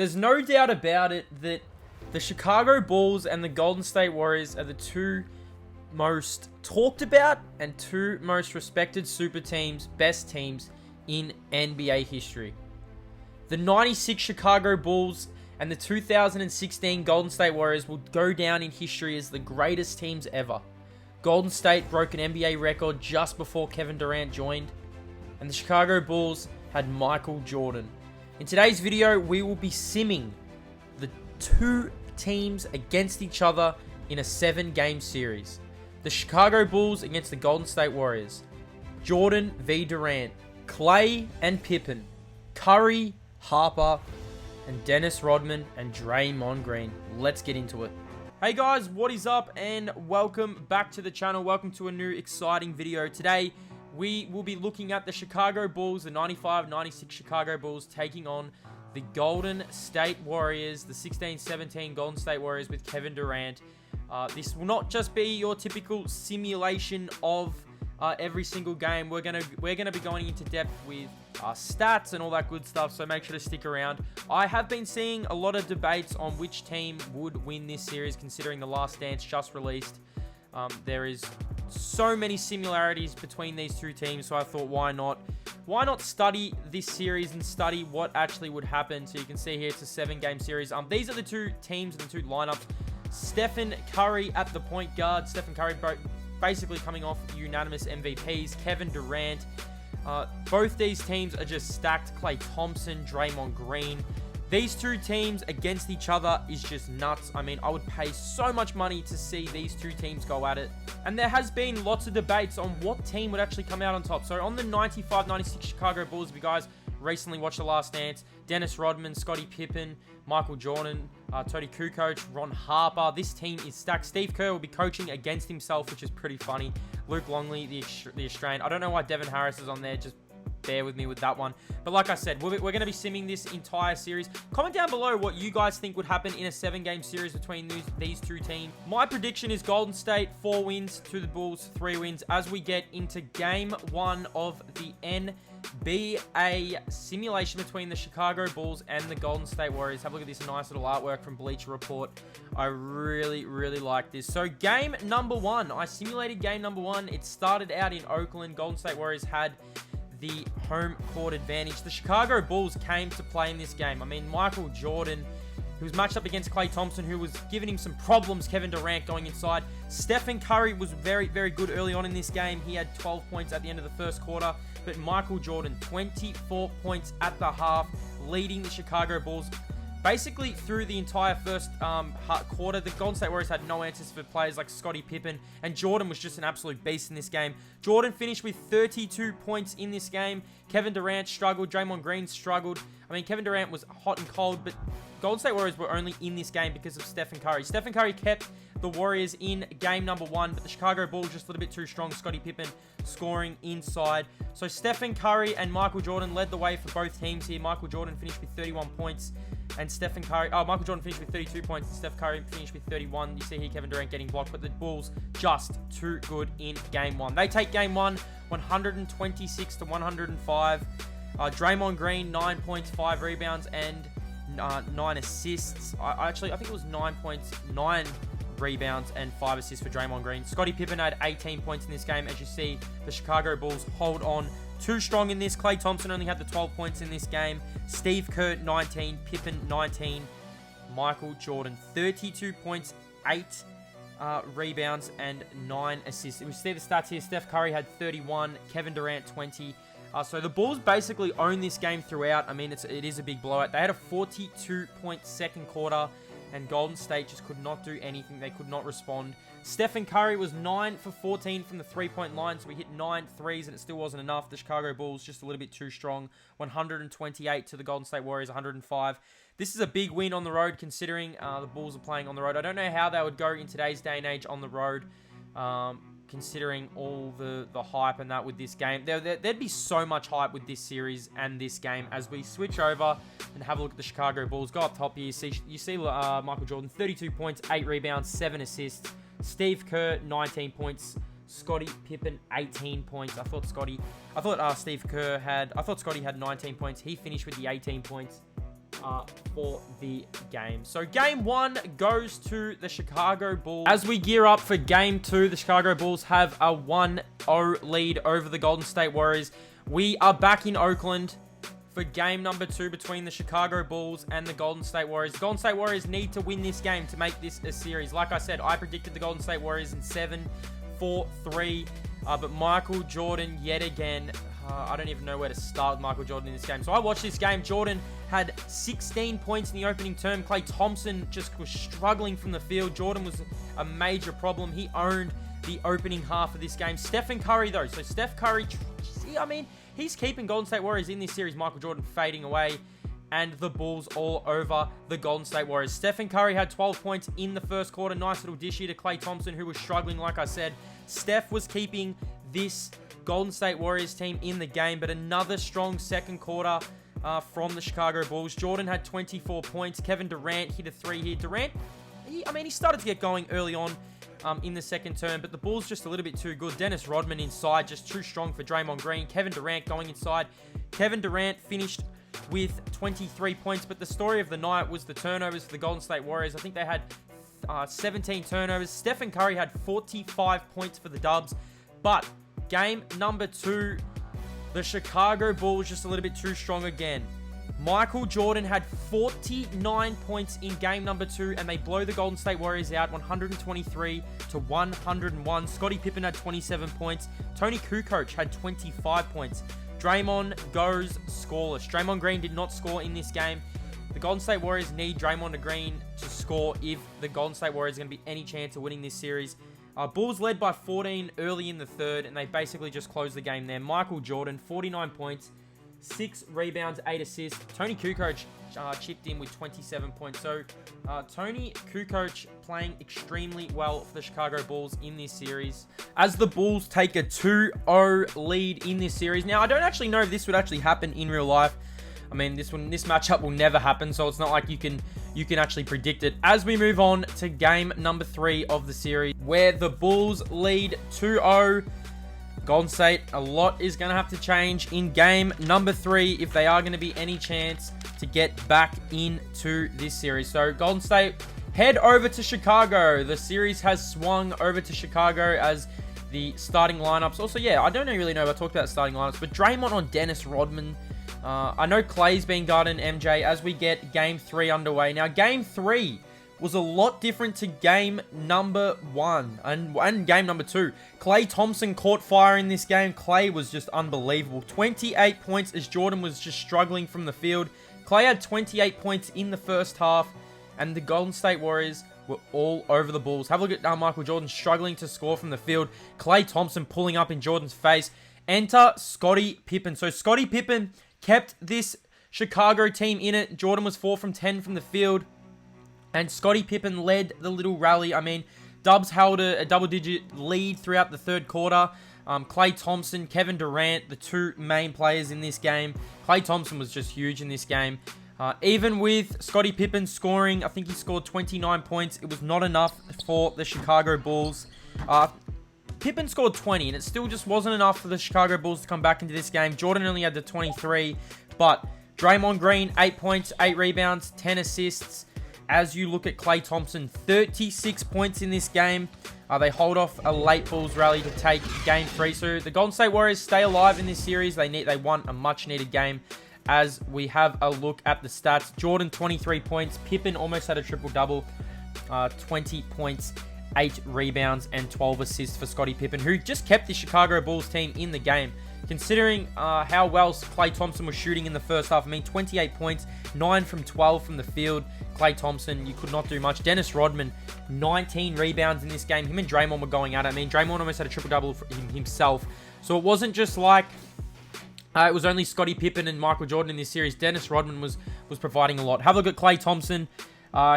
There's no doubt about it that the Chicago Bulls and the Golden State Warriors are the two most talked about and two most respected super teams, best teams in NBA history. The 96 Chicago Bulls and the 2016 Golden State Warriors will go down in history as the greatest teams ever. Golden State broke an NBA record just before Kevin Durant joined, and the Chicago Bulls had Michael Jordan. In today's video, we will be simming the two teams against each other in a 7-game series. The Chicago Bulls against the Golden State Warriors. Jordan v. Durant. Clay and Pippen. Curry, Harper, and Dennis Rodman and Draymond Green. Let's get into it. Hey guys, what is up and welcome back to the channel. Welcome to a new exciting video. Today, we will be looking at the Chicago Bulls, the 95-96 Chicago Bulls taking on the Golden State Warriors, the 16-17 Golden State Warriors with Kevin Durant. This will not just be your typical simulation of every single game. We're gonna be going into depth with stats and all that good stuff, so make sure to stick around. I have been seeing a lot of debates on which team would win this series, considering The Last Dance just released. There is so many similarities between these two teams, so I thought, why not study this series and study what actually would happen. So you can see here it's a 7-game series. These are the two teams and the two lineups. Stephen Curry at the point guard. Stephen Curry basically coming off unanimous MVPs. Kevin Durant. Both these teams are just stacked. Klay Thompson, Draymond Green. These two teams against each other is just nuts. I mean, I would pay so much money to see these two teams go at it. And there has been lots of debates on what team would actually come out on top. So on the 95-96 Chicago Bulls, if you guys recently watched The Last Dance, Dennis Rodman, Scottie Pippen, Michael Jordan, Tony Kukoc, Ron Harper. This team is stacked. Steve Kerr will be coaching against himself, which is pretty funny. Luke Longley, the Australian. I don't know why Devin Harris is on there. Just bear with me with that one. But like I said, we're going to be simming this entire series. Comment down below what you guys think would happen in a 7-game series between these two teams. My prediction is Golden State 4 wins to the Bulls 3 wins as we get into game 1 of the NBA simulation between the Chicago Bulls and the Golden State Warriors. Have a look at this nice little artwork from Bleacher Report. I really like this. So game number 1, I simulated game number 1. It started out in Oakland. Golden State Warriors had the home court advantage. The Chicago Bulls came to play in this game. I mean, Michael Jordan, who was matched up against Klay Thompson, who was giving him some problems. Kevin Durant going inside. Stephen Curry was very good early on in this game. He had 12 points at the end of the first quarter. But Michael Jordan, 24 points at the half, leading the Chicago Bulls. Basically, through the entire first quarter, the Golden State Warriors had no answers for players like Scottie Pippen, and Jordan was just an absolute beast in this game. Jordan finished with 32 points in this game. Kevin Durant struggled. Draymond Green struggled. I mean, Kevin Durant was hot and cold, but Golden State Warriors were only in this game because of Stephen Curry. Stephen Curry kept the Warriors in game number 1, but the Chicago Bulls just a little bit too strong. Scottie Pippen scoring inside. So Stephen Curry and Michael Jordan led the way for both teams here. Michael Jordan finished with 31 points. And Michael Jordan finished with 32 points, and Steph Curry finished with 31. You see here Kevin Durant getting blocked, but the Bulls just too good in game 1. They take game 1, 126-105. Draymond Green, 9 points, 5 rebounds, and 9 assists. I think it was 9 points, 9 rebounds, and 5 assists for Draymond Green. Scottie Pippen had 18 points in this game. As you see, the Chicago Bulls hold on too strong in this. Klay Thompson only had the 12 points in this game. Steve Kerr, 19. Pippen, 19. Michael Jordan, 32 points, 8 rebounds, and 9 assists. We see the stats here. Steph Curry had 31. Kevin Durant, 20. So the Bulls basically own this game throughout. I mean, it is a big blowout. They had a 42-point second quarter, and Golden State just could not do anything. They could not respond. Stephen Curry was 9 for 14 from the 3-point line, so we hit 9 threes, and it still wasn't enough. The Chicago Bulls just a little bit too strong. 128 to the Golden State Warriors, 105. This is a big win on the road, considering the Bulls are playing on the road. I don't know how they would go in today's day and age on the road, considering all the hype and that with this game. There'd be so much hype with this series and this game. As we switch over and have a look at the Chicago Bulls, go up top here. You see Michael Jordan, 32 points, 8 rebounds, 7 assists. Steve Kerr, 19 points. Scottie Pippen, 18 points. I thought Scottie had 19 points. He finished with the 18 points. for the game. So game 1 goes to the Chicago Bulls. As we gear up for game 2, the Chicago Bulls have a 1-0 lead over the Golden State Warriors. We are back in Oakland for game number 2 between the Chicago Bulls and the Golden State Warriors. The Golden State Warriors need to win this game to make this a series. Like I said, I predicted the Golden State Warriors in 7, 4, 3. But Michael Jordan, yet again, I don't even know where to start with Michael Jordan in this game. So I watched this game. Jordan had 16 points in the opening term. Klay Thompson just was struggling from the field. Jordan was a major problem. He owned the opening half of this game. Stephen Curry, though. So Steph Curry, he's keeping Golden State Warriors in this series. Michael Jordan fading away. And the Bulls all over the Golden State Warriors. Stephen Curry had 12 points in the first quarter. Nice little dish here to Klay Thompson, who was struggling, like I said. Steph was keeping this Golden State Warriors team in the game, but another strong second quarter from the Chicago Bulls. Jordan had 24 points. Kevin Durant hit a 3 here. Durant, he started to get going early on in the second term, but the Bulls just a little bit too good. Dennis Rodman inside, just too strong for Draymond Green. Kevin Durant going inside. Kevin Durant finished with 23 points, but the story of the night was the turnovers for the Golden State Warriors. I think they had 17 turnovers. Stephen Curry had 45 points for the Dubs, but game number 2, the Chicago Bulls just a little bit too strong again. Michael Jordan had 49 points in game number 2, and they blow the Golden State Warriors out 123 to 101. Scottie Pippen had 27 points. Tony Kukoc had 25 points. Draymond goes scoreless. Draymond Green did not score in this game. The Golden State Warriors need Draymond Green to score if the Golden State Warriors are going to be any chance of winning this series. Bulls led by 14 early in the third, and they basically just closed the game there. Michael Jordan, 49 points, 6 rebounds, 8 assists. Tony Kukoc chipped in with 27 points. So Tony Kukoc playing extremely well for the Chicago Bulls in this series, as the Bulls take a 2-0 lead in this series. Now, I don't actually know if this would actually happen in real life. I mean, this matchup will never happen, so it's not like you can actually predict it. As we move on to game number 3 of the series, where the Bulls lead 2-0. Golden State, a lot is going to have to change in game number 3 if they are going to be any chance to get back into this series. So Golden State head over to Chicago. The series has swung over to Chicago as the starting lineups. Also, I don't really know if I talked about starting lineups, but Draymond on Dennis Rodman. I know Clay's being guarded MJ as we get game 3 underway. Now, game 3 was a lot different to game number 1 and game number 2. Klay Thompson caught fire in this game. Klay was just unbelievable. 28 points as Jordan was just struggling from the field. Klay had 28 points in the first half, and the Golden State Warriors were all over the Bulls. Have a look at Michael Jordan struggling to score from the field. Klay Thompson pulling up in Jordan's face. Enter Scottie Pippen. So Scottie Pippen kept this Chicago team in it. Jordan was 4 from 10 from the field, and Scottie Pippen led the little rally. I mean, Dubs held a double-digit lead throughout the third quarter. Klay Thompson, Kevin Durant, the 2 main players in this game. Klay Thompson was just huge in this game. Even with Scottie Pippen scoring, I think he scored 29 points. It was not enough for the Chicago Bulls. Pippen scored 20, and it still just wasn't enough for the Chicago Bulls to come back into this game. Jordan only had the 23, but Draymond Green, 8 points, 8 rebounds, 10 assists. As you look at Klay Thompson, 36 points in this game. They hold off a late Bulls rally to take game 3. So the Golden State Warriors stay alive in this series. They won a much-needed game. As we have a look at the stats, Jordan, 23 points. Pippen almost had a triple-double. 20 points, 8 rebounds, and 12 assists for Scottie Pippen, who just kept the Chicago Bulls team in the game. Considering how well Klay Thompson was shooting in the first half, 28 points, 9 from 12 from the field. Klay Thompson, you could not do much. Dennis Rodman, 19 rebounds in this game. Him and Draymond were going at it. Draymond almost had a triple-double for himself. So it wasn't just like it was only Scottie Pippen and Michael Jordan in this series. Dennis Rodman was providing a lot. Have a look at Klay Thompson.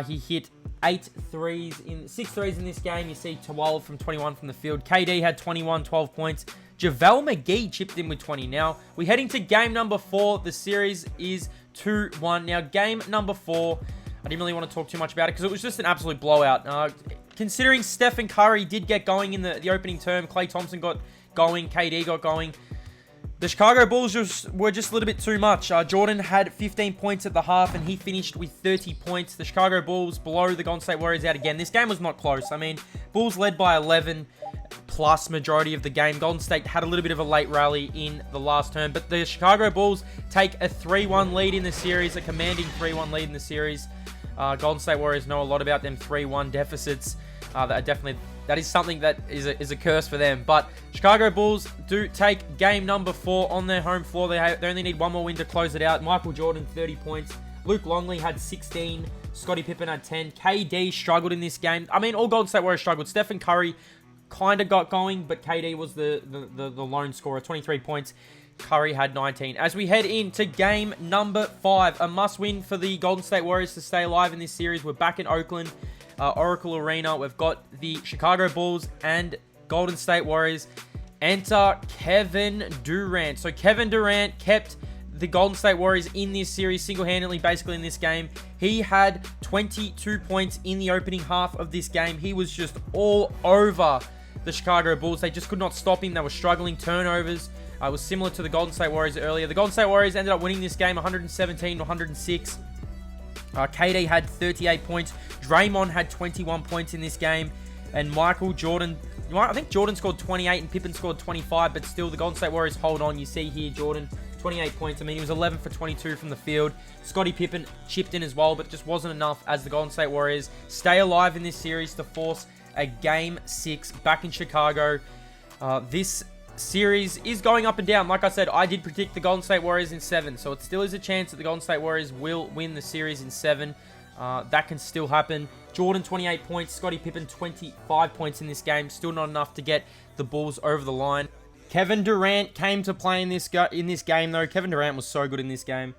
He hit 6 threes in this game. You see 12 from 21 from the field. KD had 21, 12 points. JaVale McGee chipped in with 20. Now, we're heading to game number 4. The series is 2-1. Now, game number 4, I didn't really want to talk too much about it because it was just an absolute blowout. Considering Stephen Curry did get going in the opening term, Klay Thompson got going, KD got going, The Chicago Bulls were just a little bit too much. Jordan had 15 points at the half, and he finished with 30 points. The Chicago Bulls blow the Golden State Warriors out again. This game was not close. I mean, Bulls led by 11 plus majority of the game. Golden State had a little bit of a late rally in the last turn, but the Chicago Bulls take a 3-1 lead in the series, a commanding 3-1 lead in the series. Golden State Warriors know a lot about them 3-1 deficits. That is something that is a curse for them. But Chicago Bulls do take game number 4 on their home floor. They only need one more win to close it out. Michael Jordan, 30 points. Luke Longley had 16. Scottie Pippen had 10. KD struggled in this game. I mean, all Golden State Warriors struggled. Stephen Curry kind of got going, but KD was the lone scorer, 23 points. Curry had 19. As we head into game number 5, a must-win for the Golden State Warriors to stay alive in this series. We're back in Oakland. Oracle Arena. We've got the Chicago Bulls and Golden State Warriors. Enter Kevin Durant. So Kevin Durant kept the Golden State Warriors in this series single-handedly, basically in this game. He had 22 points in the opening half of this game. He was just all over the Chicago Bulls. They just could not stop him. They were struggling. Turnovers. It was similar to the Golden State Warriors earlier. The Golden State Warriors ended up winning this game 117-106. KD had 38 points. Draymond had 21 points in this game. And Michael Jordan, I think Jordan scored 28 and Pippen scored 25, but still the Golden State Warriors hold on. You see here, Jordan, 28 points. I mean, he was 11 for 22 from the field. Scottie Pippen chipped in as well, but it just wasn't enough as the Golden State Warriors stay alive in this series to force a Game 6 back in Chicago. This series is going up and down. Like I said, I did predict the Golden State Warriors in 7, so it still is a chance that the Golden State Warriors will win the series in 7. That can still happen. Jordan, 28 points. Scottie Pippen, 25 points in this game. Still not enough to get the Bulls over the line. Kevin Durant came to play in this game, though. Kevin Durant was so good in this game.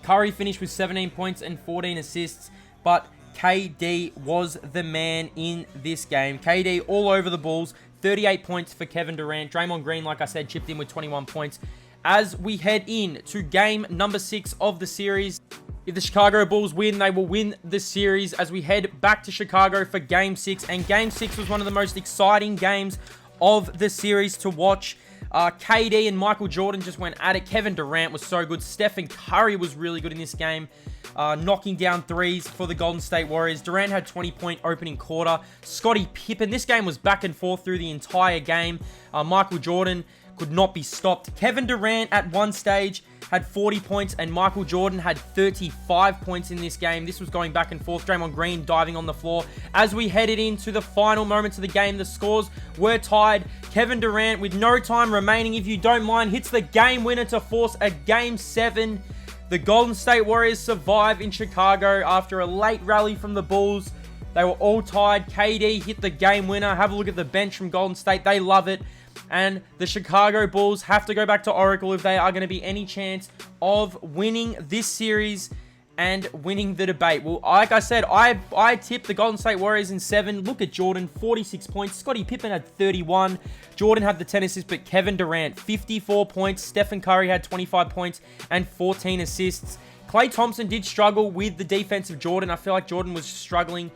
Curry finished with 17 points and 14 assists, but KD was the man in this game. KD all over the Bulls. 38 points for Kevin Durant. Draymond Green, like I said, chipped in with 21 points. As we head in to game number 6 of the series, if the Chicago Bulls win, they will win the series as we head back to Chicago for game 6. And game 6 was one of the most exciting games of the series to watch. KD and Michael Jordan just went at it. Kevin Durant was so good. Stephen Curry was really good in this game, knocking down threes for the Golden State Warriors. Durant had 20-point opening quarter. Scottie Pippen, this game was back and forth through the entire game. Michael Jordan could not be stopped. Kevin Durant at one stage had 40 points and Michael Jordan had 35 points in this game. This was going back and forth. Draymond Green diving on the floor. As we headed into the final moments of the game, the scores were tied. Kevin Durant, with no time remaining, if you don't mind, hits the game winner to force a Game 7. The Golden State Warriors survive in Chicago after a late rally from the Bulls. They were all tied. KD hit the game winner. Have a look at the bench from Golden State. They love it. And the Chicago Bulls have to go back to Oracle if they are going to be any chance of winning this series and winning the debate. Well, like I said, I tipped the Golden State Warriors in 7. Look at Jordan, 46 points. Scottie Pippen had 31. Jordan had the 10 assists, but Kevin Durant, 54 points. Stephen Curry had 25 points and 14 assists. Klay Thompson did struggle with the defense of Jordan. I feel like Jordan was struggling,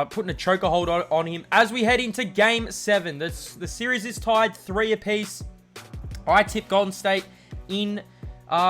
putting a chokehold on him. As we head into Game 7, the series is tied 3 apiece. I tipped Golden State in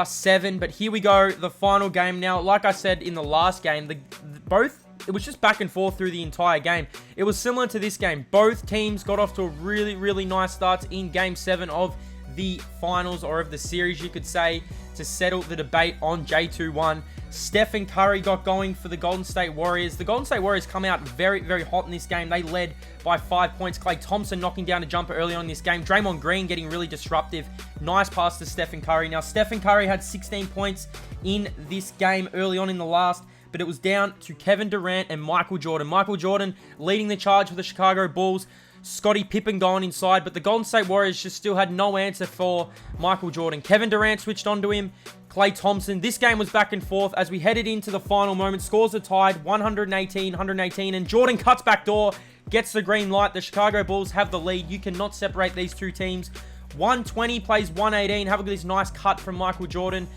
7, but here we go, the final game now. Like I said in the last game, it was just back and forth through the entire game. It was similar to this game. Both teams got off to a really, really nice start in Game 7 of the finals, or of the series, you could say, to settle the debate on J2-1. Stephen Curry got going for the Golden State Warriors. The Golden State Warriors come out very, very hot in this game. They led by 5 points. Klay Thompson knocking down a jumper early on in this game. Draymond Green getting really disruptive. Nice pass to Stephen Curry. Now, Stephen Curry had 16 points in this game early on in the last, but it was down to Kevin Durant and Michael Jordan. Michael Jordan leading the charge for the Chicago Bulls. Scottie Pippen going inside, but the Golden State Warriors just still had no answer for Michael Jordan. Kevin Durant switched onto him. Klay Thompson. This game was back and forth as we headed into the final moment. Scores are tied, 118, and Jordan cuts back door, gets the green light. The Chicago Bulls have the lead. You cannot separate these two teams. 120 plays 118. Have a look at this nice cut from Michael Jordan.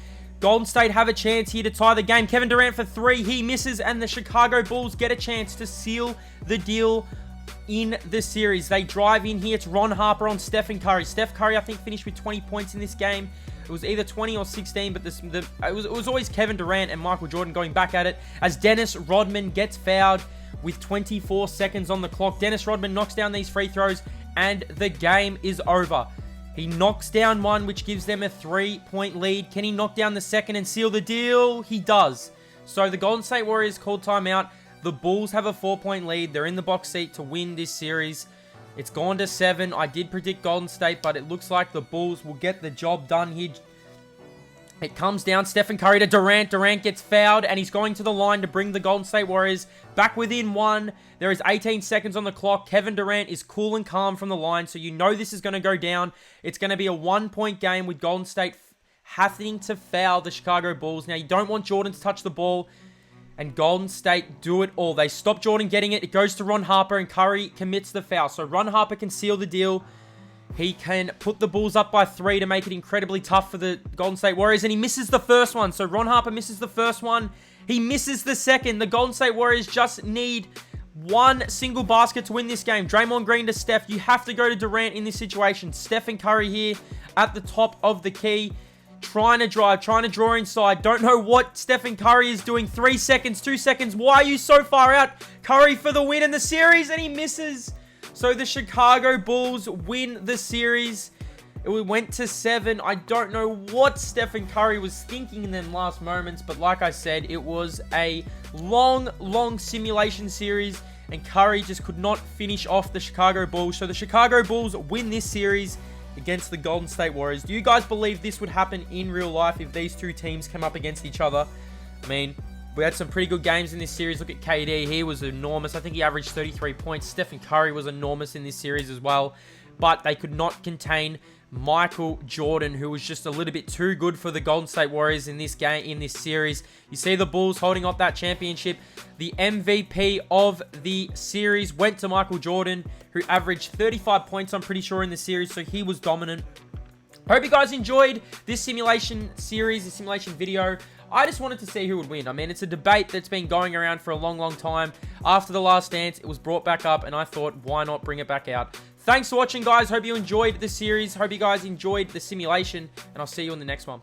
Golden State have a chance here to tie the game. Kevin Durant for 3. He misses, and the Chicago Bulls get a chance to seal the deal in the series. They drive in here. It's Ron Harper on Stephen Curry. Steph Curry, I think, finished with 20 points in this game. It was either 20 or 16, but it was always Kevin Durant and Michael Jordan going back at it as Dennis Rodman gets fouled with 24 seconds on the clock. Dennis Rodman knocks down these free throws, and the game is over. He knocks down one, which gives them a 3-point lead. Can he knock down the second and seal the deal? He does. So the Golden State Warriors called timeout. The Bulls have a 4-point lead. They're in the box seat to win this series. It's gone to 7. I did predict Golden State, but it looks like the Bulls will get the job done here. It comes down, Stephen Curry to Durant. Durant gets fouled, and he's going to the line to bring the Golden State Warriors back within 1. There is 18 seconds on the clock. Kevin Durant is cool and calm from the line, so you know this is going to go down. It's going to be a 1-point game with Golden State having to foul the Chicago Bulls. Now, you don't want Jordan to touch the ball, and Golden State do it all. They stop Jordan getting it. It goes to Ron Harper, and Curry commits the foul. So Ron Harper can seal the deal. He can put the Bulls up by 3 to make it incredibly tough for the Golden State Warriors, and he misses the first one. So Ron Harper misses the first one. He misses the second. The Golden State Warriors just need one single basket to win this game. Draymond Green to Steph. You have to go to Durant in this situation. Steph and Curry here at the top of the key. Trying to drive, trying to draw inside. Don't know what Stephen Curry is doing. 3 seconds, 2 seconds. Why are you so far out? Curry for the win in the series, and he misses. So the Chicago Bulls win the series. It went to 7. I don't know what Stephen Curry was thinking in them last moments, but like I said, it was a long simulation series, and Curry just could not finish off the Chicago Bulls. So the Chicago Bulls win this series against the Golden State Warriors. Do you guys believe this would happen in real life if these two teams came up against each other? I mean, we had some pretty good games in this series. Look at KD. He was enormous. I think he averaged 33 points. Stephen Curry was enormous in this series as well. But they could not contain Michael Jordan, who was just a little bit too good for the Golden State Warriors in this game, in this series. You see the Bulls holding up that championship. The MVP of the series went to Michael Jordan, who averaged 35 points, I'm pretty sure, in the series. So he was dominant. Hope you guys enjoyed this simulation series, this simulation video. I just wanted to see who would win. I mean, it's a debate that's been going around for a long time. After The Last Dance, it was brought back up, and I thought, why not bring it back out? Thanks for watching, guys. Hope you enjoyed the series. Hope you guys enjoyed the simulation, and I'll see you in the next one.